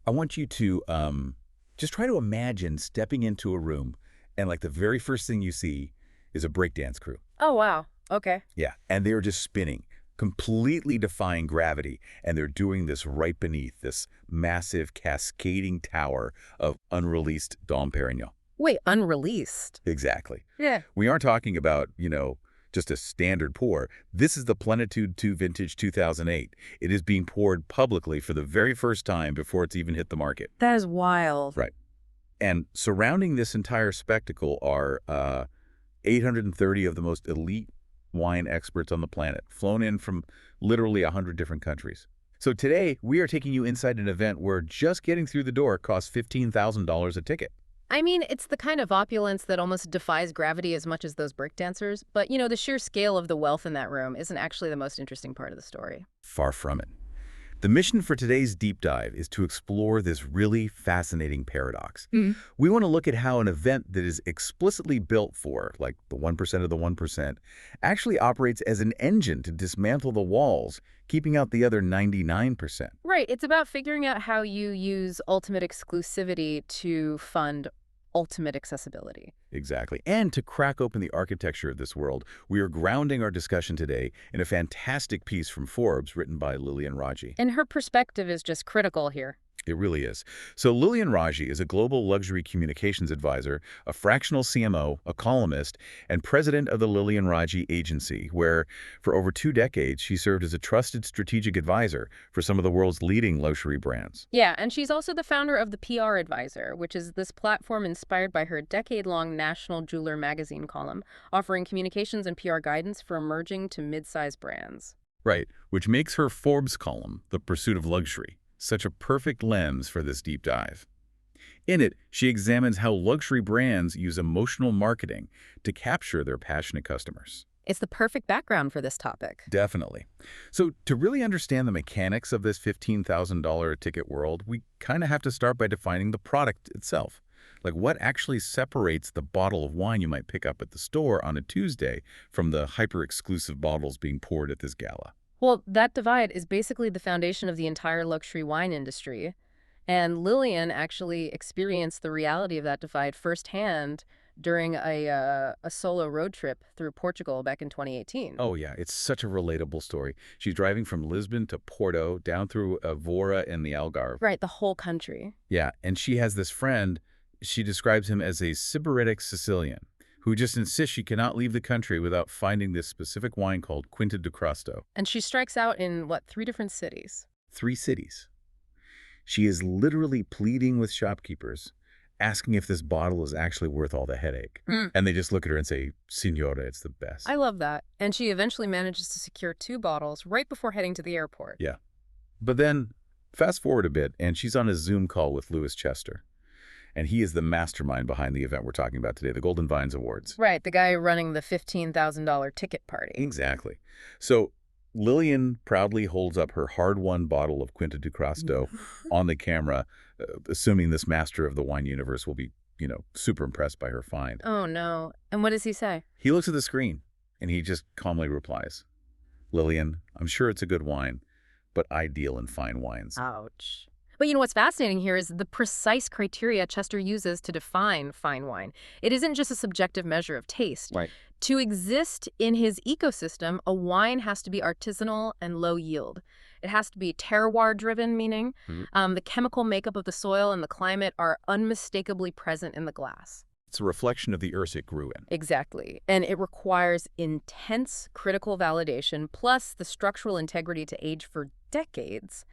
I want you to just try to imagine stepping into a room and like the very first thing you see is a breakdance crew. Oh, wow. Okay. Yeah, and they're just spinning, completely defying gravity, and they're doing this right beneath this massive cascading tower of unreleased Dom Perignon. Wait, unreleased? Exactly. Yeah. We aren't talking about, just a standard pour. This is the Plenitude 2 Vintage 2008. It is being poured publicly for the very first time before it's even hit the market. That is wild. Right. And surrounding this entire spectacle are 830 of the most elite wine experts on the planet, flown in from literally 100 different countries. So today, we are taking you inside an event where just getting through the door costs $15,000 a ticket. I mean, it's the kind of opulence that almost defies gravity as much as those breakdancers. But, the sheer scale of the wealth in that room isn't actually the most interesting part of the story. Far from it. The mission for today's deep dive is to explore this really fascinating paradox. We want to look at how an event that is explicitly built for, like the 1% of the 1%, actually operates as an engine to dismantle the walls, keeping out the other 99%. Right. It's about figuring out how you use ultimate exclusivity to fund ultimate accessibility. Exactly. And to crack open the architecture of this world, we are grounding our discussion today in a fantastic piece from Forbes written by Lilian Raji. And her perspective is just critical here. It really is. So Lilian Raji is a global luxury communications advisor, a fractional CMO, a columnist, and president of the Lilian Raji Agency, where for over 2 decades she served as a trusted strategic advisor for some of the world's leading luxury brands. Yeah, and she's also the founder of the PR Advisor, which is this platform inspired by her decade-long National Jeweler magazine column, offering communications and PR guidance for emerging to mid-size brands. Right, which makes her Forbes column, The Pursuit of Luxury, such a perfect lens for this deep dive. In it, she examines how luxury brands use emotional marketing to capture their passionate customers. It's the perfect background for this topic. Definitely. So to really understand the mechanics of this $15,000 a ticket world, we kind of have to start by defining the product itself. Like what actually separates the bottle of wine you might pick up at the store on a Tuesday from the hyper-exclusive bottles being poured at this gala. Well, that divide is basically the foundation of the entire luxury wine industry. And Lilian actually experienced the reality of that divide firsthand during a solo road trip through Portugal back in 2018. Oh, yeah. It's such a relatable story. She's driving from Lisbon to Porto, down through Évora and the Algarve. Right, the whole country. Yeah, and she has this friend. She describes him as a sybaritic Sicilian who just insists she cannot leave the country without finding this specific wine called Quinta di Cristo. And she strikes out in, 3 different cities? 3 cities. She is literally pleading with shopkeepers, asking if this bottle is actually worth all the headache. And they just look at her and say, Signora, it's the best. I love that. And she eventually manages to secure 2 bottles right before heading to the airport. Yeah. But then, fast forward a bit, and she's on a Zoom call with Louis Chester. And he is the mastermind behind the event we're talking about today, the Golden Vines Awards. Right, the guy running the $15,000 ticket party. Exactly. So Lilian proudly holds up her hard-won bottle of Quinta di Cristo on the camera, assuming this master of the wine universe will be, super impressed by her find. Oh, no. And what does he say? He looks at the screen, and he just calmly replies, Lilian, I'm sure it's a good wine, but I deal in fine wines. Ouch. But what's fascinating here is the precise criteria Chester uses to define fine wine. It isn't just a subjective measure of taste. Right. To exist in his ecosystem, a wine has to be artisanal and low yield. It has to be terroir-driven, meaning the chemical makeup of the soil and the climate are unmistakably present in the glass. It's a reflection of the earth it grew in. Exactly. And it requires intense critical validation, plus the structural integrity to age for decades.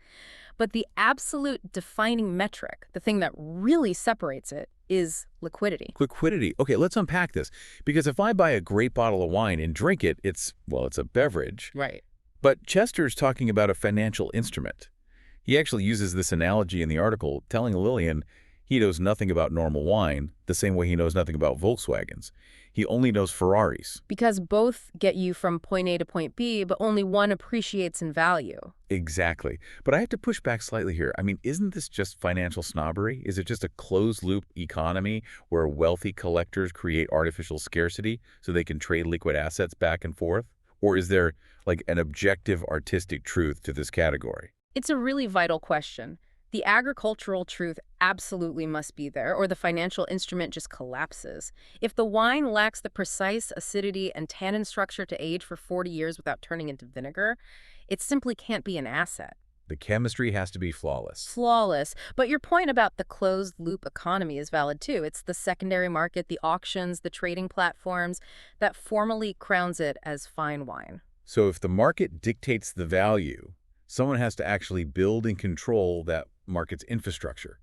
But the absolute defining metric, the thing that really separates it, is liquidity. Liquidity. Okay, let's unpack this. Because if I buy a great bottle of wine and drink it, it's a beverage. Right. But Chester's talking about a financial instrument. He actually uses this analogy in the article, telling Lilian he knows nothing about normal wine, the same way he knows nothing about Volkswagens. He only knows Ferraris. Because both get you from point A to point B, but only one appreciates in value. Exactly. But I have to push back slightly here. I mean, isn't this just financial snobbery? Is it just a closed-loop economy where wealthy collectors create artificial scarcity so they can trade liquid assets back and forth? Or is there, an objective artistic truth to this category? It's a really vital question. The agricultural truth absolutely must be there, or the financial instrument just collapses. If the wine lacks the precise acidity and tannin structure to age for 40 years without turning into vinegar, it simply can't be an asset. The chemistry has to be flawless. Flawless. But your point about the closed-loop economy is valid too. It's the secondary market, the auctions, the trading platforms that formally crowns it as fine wine. So if the market dictates the value, someone has to actually build and control that market's infrastructure.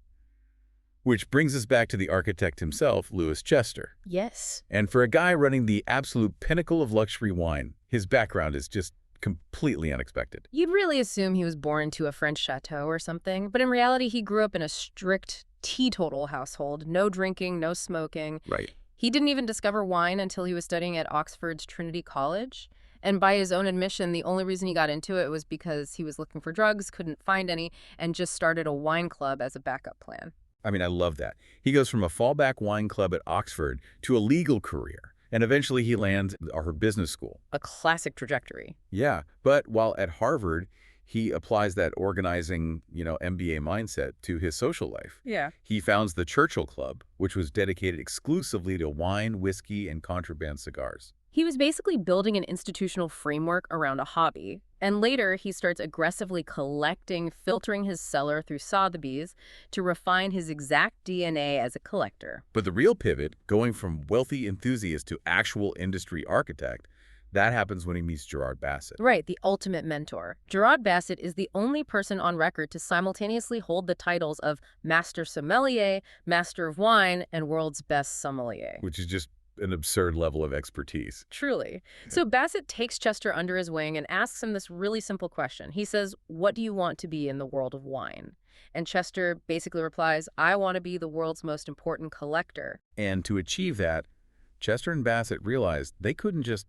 Which brings us back to the architect himself, Louis Chester. Yes. And for a guy running the absolute pinnacle of luxury wine, his background is just completely unexpected. You'd really assume he was born to a French chateau or something, but in reality he grew up in a strict teetotal household. No drinking, no smoking. Right. He didn't even discover wine until he was studying at Oxford's Trinity College. And by his own admission, the only reason he got into it was because he was looking for drugs, couldn't find any, and just started a wine club as a backup plan. I mean, I love that. He goes from a fallback wine club at Oxford to a legal career. And eventually he lands at Harvard Business School. A classic trajectory. Yeah, but while at Harvard, he applies that organizing, MBA mindset to his social life. Yeah. He founds the Churchill Club, which was dedicated exclusively to wine, whiskey, and contraband cigars. He was basically building an institutional framework around a hobby. And later, he starts aggressively collecting, filtering his cellar through Sotheby's to refine his exact DNA as a collector. But the real pivot, going from wealthy enthusiast to actual industry architect, that happens when he meets Gérard Basset. Right, the ultimate mentor. Gérard Basset is the only person on record to simultaneously hold the titles of Master Sommelier, Master of Wine, and World's Best Sommelier. Which is just an absurd level of expertise. Truly. So Basset takes Chester under his wing and asks him this really simple question. He says, "What do you want to be in the world of wine?" And Chester basically replies, "I want to be the world's most important collector." And to achieve that, Chester and Basset realized they couldn't just,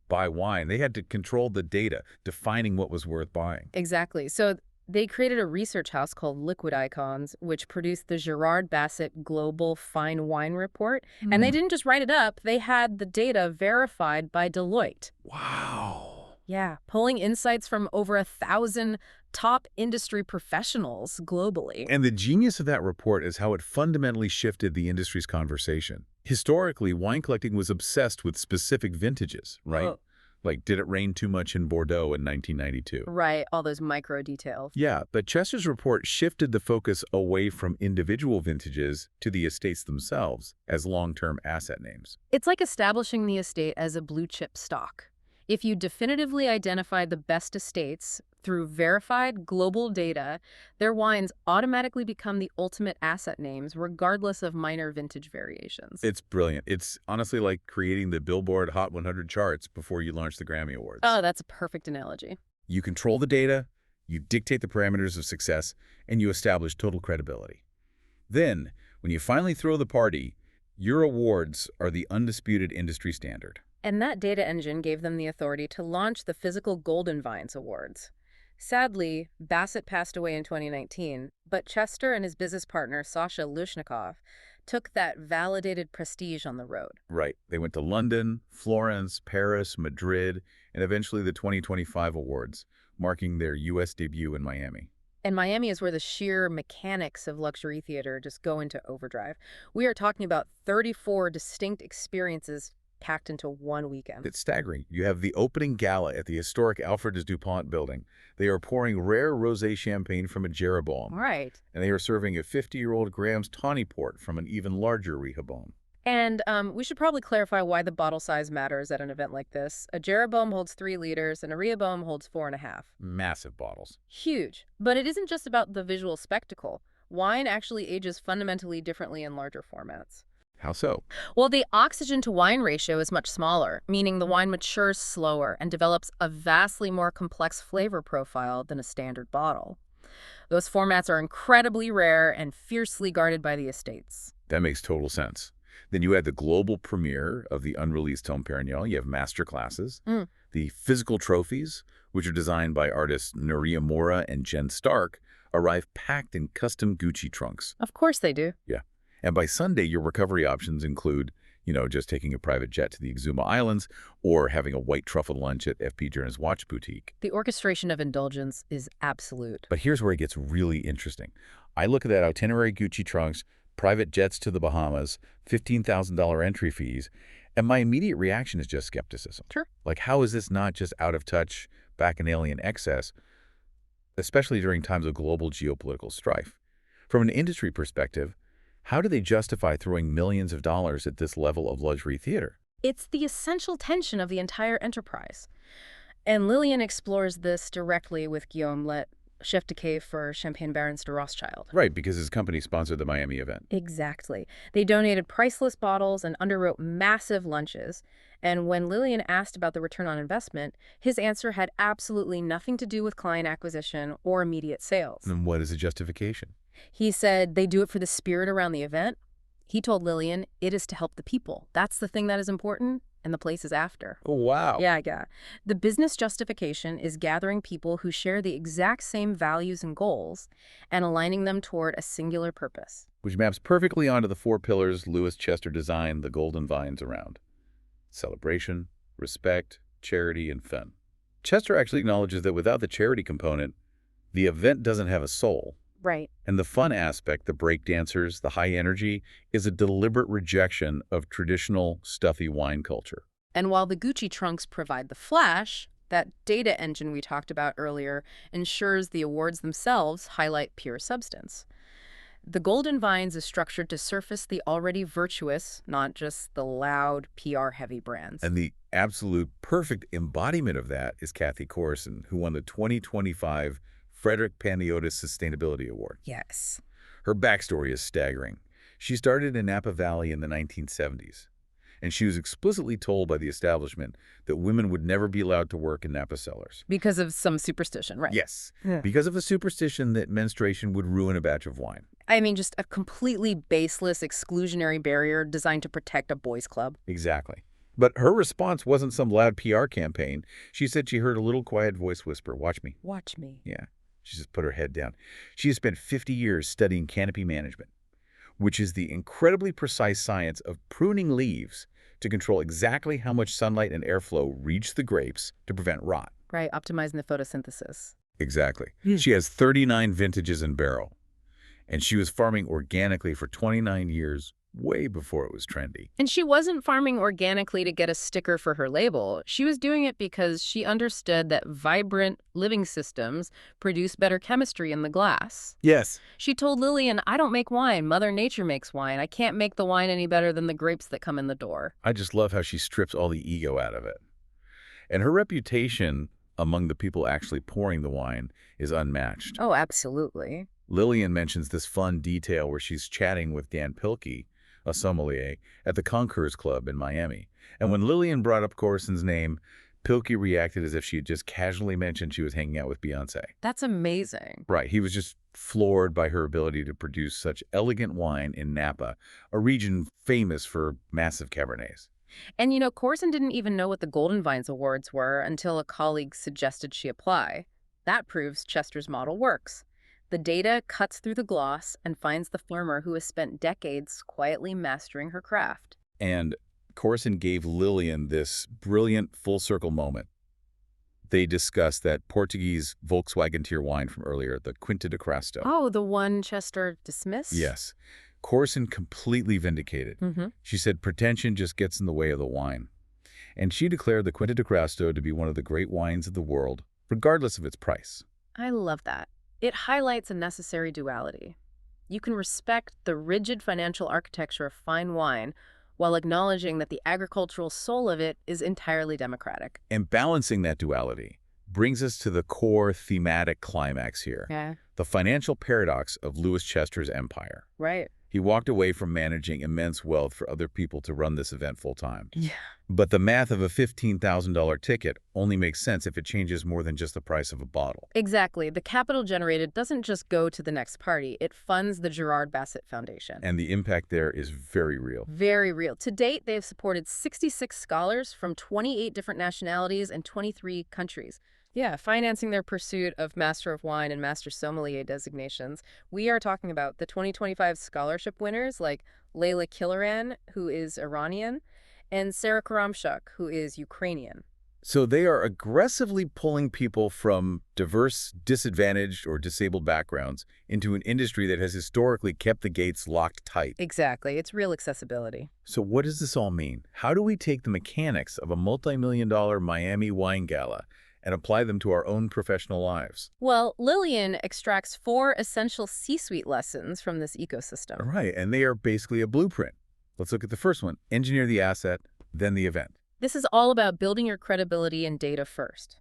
buy wine. They had to control the data, defining what was worth buying. Exactly. So they created a research house called Liquid Icons, which produced the Gérard Basset Global Fine Wine Report. And they didn't just write it up. They had the data verified by Deloitte. Wow. Yeah, pulling insights from over 1,000 top industry professionals globally. And the genius of that report is how it fundamentally shifted the industry's conversation. Historically, wine collecting was obsessed with specific vintages, right? Oh. Like, did it rain too much in Bordeaux in 1992? Right, all those micro details. Yeah, but Chester's report shifted the focus away from individual vintages to the estates themselves as long-term asset names. It's like establishing the estate as a blue-chip stock. If you definitively identify the best estates through verified global data, their wines automatically become the ultimate asset names, regardless of minor vintage variations. It's brilliant. It's honestly like creating the Billboard Hot 100 charts before you launch the Grammy Awards. Oh, that's a perfect analogy. You control the data, you dictate the parameters of success, and you establish total credibility. Then, when you finally throw the party, your awards are the undisputed industry standard. And that data engine gave them the authority to launch the physical Golden Vines Awards. Sadly, Basset passed away in 2019, but Chester and his business partner, Sasha Lushnikov, took that validated prestige on the road. Right. They went to London, Florence, Paris, Madrid, and eventually the 2025 awards, marking their U.S. debut in Miami. And Miami is where the sheer mechanics of luxury theater just go into overdrive. We are talking about 34 distinct experiences packed into one weekend. It's staggering. You have the opening gala at the historic Alfred de Dupont building. They are pouring rare rosé champagne from a Jeroboam. Right. And they are serving a 50-year-old Graham's Tawny Port from an even larger Rehoboam. And we should probably clarify why the bottle size matters at an event like this. A Jeroboam holds 3 liters and a Rehoboam holds 4.5. Massive bottles. Huge. But it isn't just about the visual spectacle. Wine actually ages fundamentally differently in larger formats. How so? Well, the oxygen-to-wine ratio is much smaller, meaning the wine matures slower and develops a vastly more complex flavor profile than a standard bottle. Those formats are incredibly rare and fiercely guarded by the estates. That makes total sense. Then you had the global premiere of the unreleased Dom Perignon. You have master classes, the physical trophies, which are designed by artists Nuria Mora and Jen Stark, arrive packed in custom Gucci trunks. Of course they do. Yeah. And by Sunday, your recovery options include just taking a private jet to the Exuma Islands or having a white truffle lunch at F.P. Journe's watch boutique. The orchestration of indulgence is absolute. But here's where it gets really interesting. I look at that itinerary Gucci trunks, private jets to the Bahamas, $15,000 entry fees, and my immediate reaction is just skepticism. Sure. Like, how is this not just out of touch, bacchanalian excess, especially during times of global geopolitical strife? From an industry perspective, how do they justify throwing millions of dollars at this level of luxury theater? It's the essential tension of the entire enterprise. And Lilian explores this directly with Guillaume Lett, chef de cave for Champagne Barons de Rothschild. Right, because his company sponsored the Miami event. Exactly. They donated priceless bottles and underwrote massive lunches. And when Lilian asked about the return on investment, his answer had absolutely nothing to do with client acquisition or immediate sales. And what is the justification? He said they do it for the spirit around the event. He told Lilian it is to help the people. That's the thing that is important, and the place is after. Oh, wow. Yeah. The business justification is gathering people who share the exact same values and goals and aligning them toward a singular purpose. Which maps perfectly onto the 4 pillars Louis Chester designed the golden vines around: celebration, respect, charity, and fun. Chester actually acknowledges that without the charity component, the event doesn't have a soul. Right. And the fun aspect, the break dancers, the high energy, is a deliberate rejection of traditional stuffy wine culture. And while the Gucci trunks provide the flash, that data engine we talked about earlier ensures the awards themselves highlight pure substance. The Golden Vines is structured to surface the already virtuous, not just the loud, PR-heavy brands. And the absolute perfect embodiment of that is Kathy Corson, who won the 2025 Frederick Paniotis Sustainability Award. Yes. Her backstory is staggering. She started in Napa Valley in the 1970s, and she was explicitly told by the establishment that women would never be allowed to work in Napa cellars. Because of some superstition, right? Yes, Yeah. because of a superstition that menstruation would ruin a batch of wine. I mean, just a completely baseless exclusionary barrier designed to protect a boys' club. Exactly. But her response wasn't some loud PR campaign. She said she heard a little quiet voice whisper, "Watch me." Watch me. Yeah. She just put her head down. She has spent 50 years studying canopy management, which is the incredibly precise science of pruning leaves to control exactly how much sunlight and airflow reach the grapes to prevent rot. Right, optimizing the photosynthesis. Exactly. She has 39 vintages in barrel, and she was farming organically for 29 years, way before it was trendy. And she wasn't farming organically to get a sticker for her label. She was doing it because she understood that vibrant living systems produce better chemistry in the glass. Yes. She told Lilian, I don't make wine. Mother Nature makes wine. I can't make the wine any better than the grapes that come in the door. I just love how she strips all the ego out of it. And her reputation among the people actually pouring the wine is unmatched. Oh, absolutely. Lilian mentions this fun detail where she's chatting with Dan Pilkey, a sommelier, at the Concours Club in Miami. And when Lilian brought up Corson's name, Pilkey reacted as if she had just casually mentioned she was hanging out with Beyoncé. That's amazing. Right. He was just floored by her ability to produce such elegant wine in Napa, a region famous for massive Cabernets. And Corson didn't even know what the Golden Vines Awards were until a colleague suggested she apply. That proves Chester's model works. The data cuts through the gloss and finds the farmer who has spent decades quietly mastering her craft. And Corson gave Lilian this brilliant full-circle moment. They discussed that Portuguese Volkswagen tier wine from earlier, the Quinta de Crasto. Oh, the one Chester dismissed? Yes. Corson completely vindicated. She said pretension just gets in the way of the wine. And she declared the Quinta de Crasto to be one of the great wines of the world, regardless of its price. I love that. It highlights a necessary duality. You can respect the rigid financial architecture of fine wine while acknowledging that the agricultural soul of it is entirely democratic. And balancing that duality brings us to the core thematic climax here. Yeah. The financial paradox of Louis Chester's empire. Right. He walked away from managing immense wealth for other people to run this event full-time. Yeah. But the math of a $15,000 ticket only makes sense if it changes more than just the price of a bottle. Exactly. The capital generated doesn't just go to the next party. It funds the Gérard Basset Foundation. And the impact there is very real. Very real. To date, they have supported 66 scholars from 28 different nationalities and 23 countries. Yeah, financing their pursuit of Master of Wine and Master Sommelier designations. We are talking about the 2025 scholarship winners like Layla Kilaran, who is Iranian, and Sarah Karamchuk, who is Ukrainian. So they are aggressively pulling people from diverse, disadvantaged, or disabled backgrounds into an industry that has historically kept the gates locked tight. Exactly. It's real accessibility. So what does this all mean? How do we take the mechanics of a multi-million-dollar Miami wine gala and apply them to our own professional lives? Well, Lilian extracts 4 essential C-suite lessons from this ecosystem. All right, and they are basically a blueprint. Let's look at the first one. Engineer the asset, then the event. This is all about building your credibility and data first.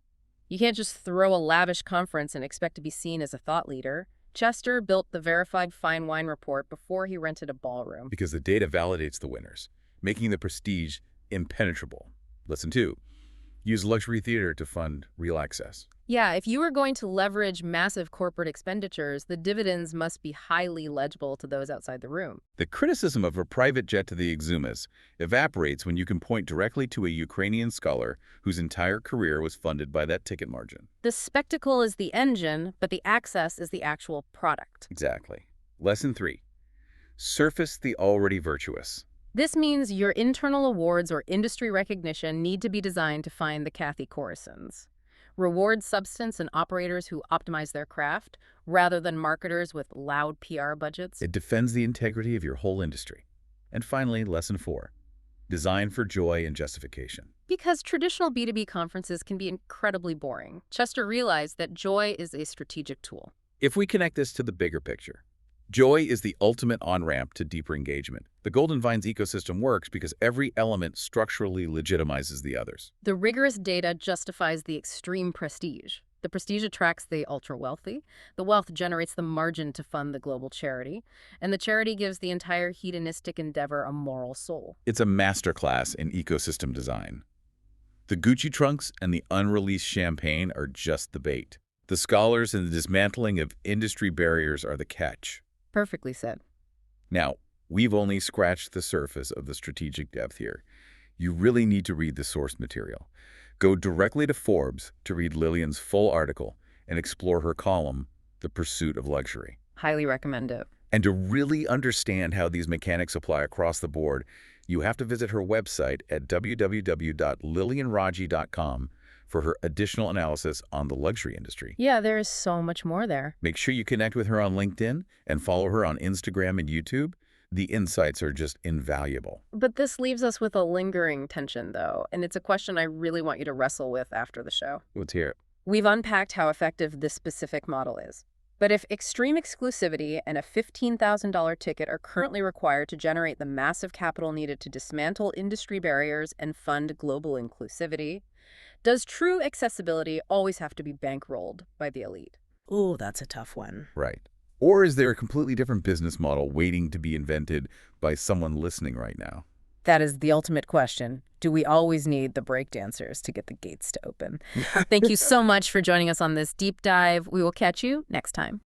You can't just throw a lavish conference and expect to be seen as a thought leader. Chester built the verified fine wine report before he rented a ballroom. Because the data validates the winners, making the prestige impenetrable. Lesson 2. Use luxury theater to fund real access. Yeah, if you are going to leverage massive corporate expenditures, the dividends must be highly legible to those outside the room. The criticism of a private jet to the exumas evaporates when you can point directly to a Ukrainian scholar whose entire career was funded by that ticket margin. The spectacle is the engine, but the access is the actual product. Exactly. Lesson 3. Surface the already virtuous. This means your internal awards or industry recognition need to be designed to find the Kathy Coruscants. Reward substance and operators who optimize their craft, rather than marketers with loud PR budgets. It defends the integrity of your whole industry. And finally, lesson 4. Design for joy and justification. Because traditional B2B conferences can be incredibly boring, Chester realized that joy is a strategic tool. If we connect this to the bigger picture, joy is the ultimate on-ramp to deeper engagement. The Golden Vines ecosystem works because every element structurally legitimizes the others. The rigorous data justifies the extreme prestige. The prestige attracts the ultra-wealthy, the wealth generates the margin to fund the global charity, and the charity gives the entire hedonistic endeavor a moral soul. It's a masterclass in ecosystem design. The Gucci trunks and the unreleased champagne are just the bait. The scholars and the dismantling of industry barriers are the catch. Perfectly said. Now, we've only scratched the surface of the strategic depth here. You really need to read the source material. Go directly to Forbes to read Lilian's full article and explore her column, The Pursuit of Luxury. Highly recommend it. And to really understand how these mechanics apply across the board, you have to visit her website at www.lilianraji.com for her additional analysis on the luxury industry. Yeah, there is so much more there. Make sure you connect with her on LinkedIn and follow her on Instagram and YouTube. The insights are just invaluable. But this leaves us with a lingering tension, though, and it's a question I really want you to wrestle with after the show. Let's hear it. We've unpacked how effective this specific model is. But if extreme exclusivity and a $15,000 ticket are currently required to generate the massive capital needed to dismantle industry barriers and fund global inclusivity, does true accessibility always have to be bankrolled by the elite? Ooh, that's a tough one. Right. Or is there a completely different business model waiting to be invented by someone listening right now? That is the ultimate question. Do we always need the breakdancers to get the gates to open? Thank you so much for joining us on this deep dive. We will catch you next time.